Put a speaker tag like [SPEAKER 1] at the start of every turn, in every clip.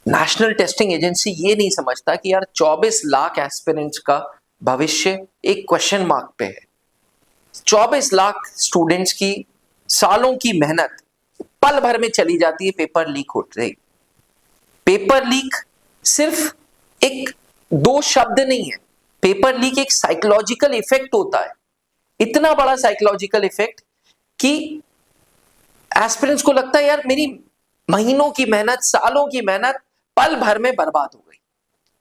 [SPEAKER 1] National testing agency ये नहीं समझता कि यार 24 लाख एस्पिरेंट्स का भविष्य एक क्वेश्चन मार्क पे है। 24 लाख स्टूडेंट्स की सालों की मेहनत पल भर में चली जाती है पेपर लीक होते ही। पेपर लीक सिर्फ एक दो शब्द नहीं है, पेपर लीक एक साइकोलॉजिकल इफेक्ट होता है, इतना बड़ा साइकोलॉजिकल इफेक्ट कि एस्पिरेंट्स को लगता है यार मेरी महीनों की मेहनत, सालों की मेहनत पल भर में बर्बाद हो गई।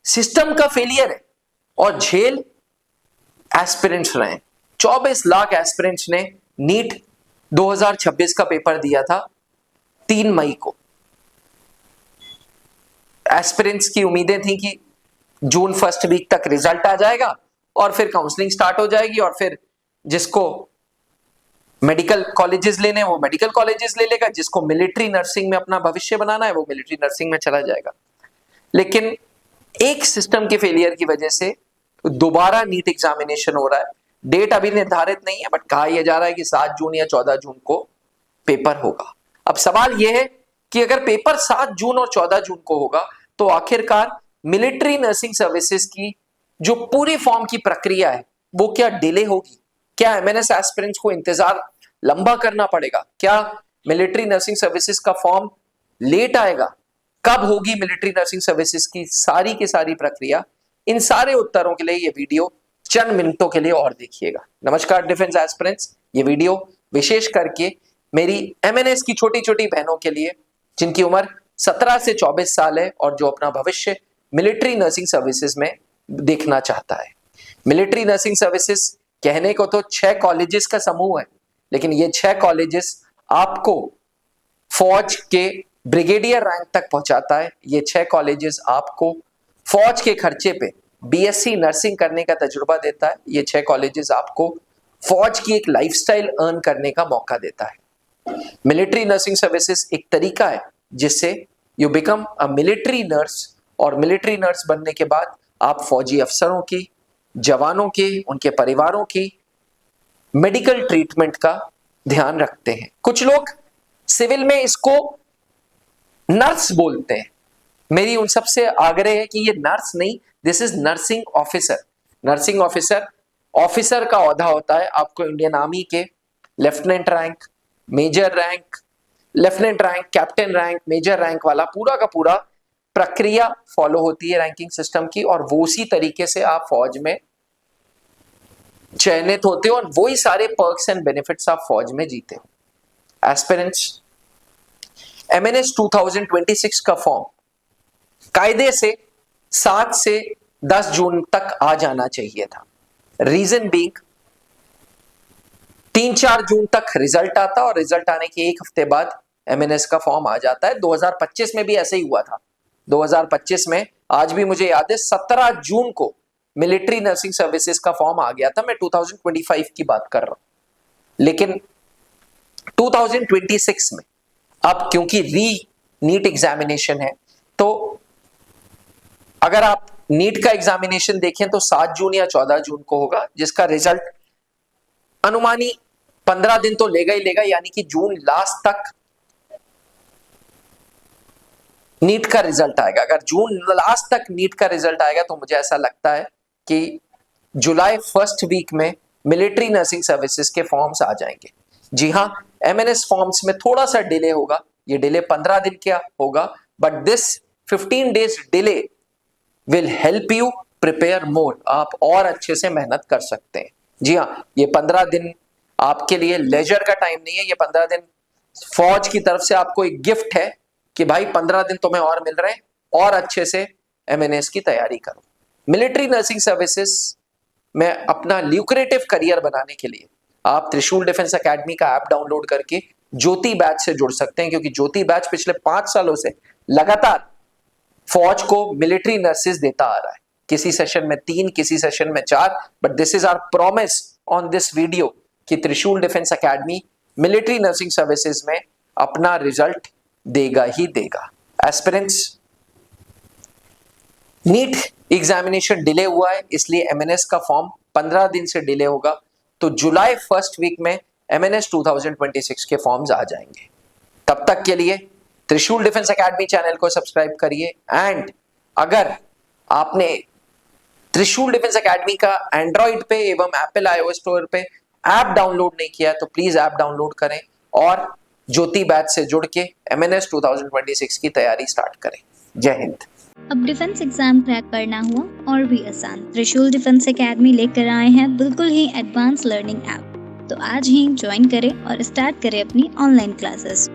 [SPEAKER 1] सिस्टम का फेलियर है और झेल एस्पिरेंट्स रहे। 24 लाख एस्पिरेंट्स ने नीट 2026 का पेपर दिया था 3 मई को। एस्पिरेंट्स की उम्मीदें थी कि जून फर्स्ट वीक तक रिजल्ट आ जाएगा और फिर काउंसलिंग स्टार्ट हो जाएगी और फिर जिसको मेडिकल कॉलेजेस लेने वो मेडिकल कॉलेजेस ले लेगा, जिसको मिलिट्री नर्सिंग में अपना भविष्य बनाना है वो मिलिट्री नर्सिंग में चला जाएगा। लेकिन एक सिस्टम के फेलियर की वजह से दोबारा नीट एग्जामिनेशन हो रहा है। डेट अभी निर्धारित नहीं है, बट कहा यह जा रहा है कि 7 जून या 14 जून को पेपर होगा। अब सवाल यह है कि अगर पेपर 7 जून और 14 जून को होगा तो आखिरकार मिलिट्री नर्सिंग सर्विसेज की जो पूरी फॉर्म की प्रक्रिया है वो क्या डिले होगी? क्या एमएनएस एस्पिरेंट्स को इंतजार लंबा करना पड़ेगा? क्या मिलिट्री नर्सिंग सर्विसेज का फॉर्म लेट आएगा? कब होगी मिलिट्री नर्सिंग सर्विसेज की सारी की सारी प्रक्रिया? इन सारे उत्तरों के लिए ये वीडियो चंद मिनटों के लिए और देखिएगा। नमस्कार डिफेंस एस्पिरेंट्स, ये वीडियो विशेष करके मेरी एमएनएस की छोटी छोटी बहनों के लिए जिनकी उम्र 17 से 24 साल है और जो अपना भविष्य मिलिट्री नर्सिंग सर्विसेज में देखना चाहता है। मिलिट्री नर्सिंग सर्विसेज कहने को तो 6 कॉलेजेस का समूह है, लेकिन ये 6 कॉलेजेस आपको फौज के ब्रिगेडियर रैंक तक पहुंचाता है। ये 6 कॉलेजेस आपको फौज के खर्चे पे बीएससी नर्सिंग करने का तजुर्बा देता है। ये 6 कॉलेजेस आपको फौज की एक लाइफस्टाइल अर्न करने का मौका देता है। मिलिट्री नर्सिंग सर्विसेज एक तरीका है जिससे you become a military nurse, और मिलिट्री नर्स बनने के बाद आप फौजी अफसरों की, जवानों की, उनके परिवारों की मेडिकल ट्रीटमेंट का ध्यान रखते हैं। कुछ लोग सिविल में इसको नर्स बोलते हैं। मेरी उन सबसे आग्रह है कि ये नर्स नहीं, this is nursing officer. Nursing officer officer का ओहदा होता है। आपको इंडियन आर्मी के lieutenant rank, major rank, lieutenant rank, captain rank, major rank वाला पूरा का पूरा प्रक्रिया फॉलो होती है रैंकिंग सिस्टम की, और वो उसी तरीके से आप फौज में चयनित होते हो और वही सारे पर्क्स एंड बेनिफिट्स आप फौज में जीते हो। एस्पिरेंट्स, एमएनएस 2026 का फॉर्म कायदे से 7 से 10 जून तक आ जाना चाहिए था। रीजन बीइंग 3-4 जून तक रिजल्ट आता और रिजल्ट आने के एक हफ्ते बाद एमएनएस का फॉर्म आ जाता है। 2025 में भी ऐसे ही हुआ था। 2025 में आज भी मुझे याद है 17 जून को मिलिट्री नर्सिंग सर्विसेज का फॉर्म आ गया था। मैं 2025 की बात कर रहा हूं, लेकिन 2026 में अब क्योंकि नीट एग्जामिनेशन है, तो अगर आप नीट का एग्जामिनेशन देखें तो 7 जून या 14 जून को होगा, जिसका रिजल्ट अनुमानी 15 दिन तो लेगा ही लेगा, यानी कि जून लास्ट तक नीट का रिजल्ट आएगा। अगर जून लास्ट तक नीट का रिजल्ट आएगा तो मुझे ऐसा लगता है कि जुलाई फर्स्ट वीक में मिलिट्री नर्सिंग सर्विसेज के फॉर्म्स आ जाएंगे। जी हाँ, एमएनएस फॉर्म्स में थोड़ा सा डिले होगा। ये डिले 15 दिन का होगा, but this 15 days delay will help you prepare मोर। आप और अच्छे से मेहनत कर सकते हैं। जी हाँ, ये 15 दिन आपके लिए लेजर का टाइम नहीं है। ये 15 दिन फौज की तरफ से आपको एक गिफ्ट है कि भाई 15 दिन तुम्हें और मिल रहे हैं और अच्छे से एमएनएस की तैयारी करो। मिलिट्री नर्सिंग सर्विसेज में अपना ल्यूक्रेटिव करियर बनाने के लिए आप त्रिशूल डिफेंस एकेडमी का ऐप डाउनलोड करके ज्योति बैच से जुड़ सकते हैं, क्योंकि ज्योति बैच पिछले 5 सालों से लगातार फौज को मिलिट्री नर्सेज देता आ रहा है। किसी सेशन में 3, किसी सेशन में 4, but this is our promise on this video कि Trishul defence academy military nursing services में अपना रिजल्ट देगा ही देगा। एस्पिरेंट्स, नीट एग्जामिनेशन डिले हुआ है, इसलिए एमएनएस का फॉर्म 15 दिन से डिले होगा, तो जुलाई फर्स्ट वीक में एमएनएस 2026 के फॉर्म्स आ जाएंगे। तब तक के लिए त्रिशूल डिफेंस एकेडमी चैनल को सब्सक्राइब करिए। एंड अगर आपने त्रिशूल डिफेंस एकेडमी का एंड्रॉइड पे एवं एप्पल iOS स्टोर पे ऐप डाउनलोड नहीं किया तो प्लीज ऐप डाउनलोड करें और ज्योति बैच से जुड़ के MNS 2026 की तैयारी स्टार्ट करें। जय हिंद।
[SPEAKER 2] अब डिफेंस एग्जाम क्रैक करना हुआ और भी आसान, त्रिशूल डिफेंस एकेडमी लेकर आए हैं बिल्कुल ही एडवांस लर्निंग ऐप। तो आज ही ज्वाइन करें और स्टार्ट करें अपनी ऑनलाइन क्लासेस।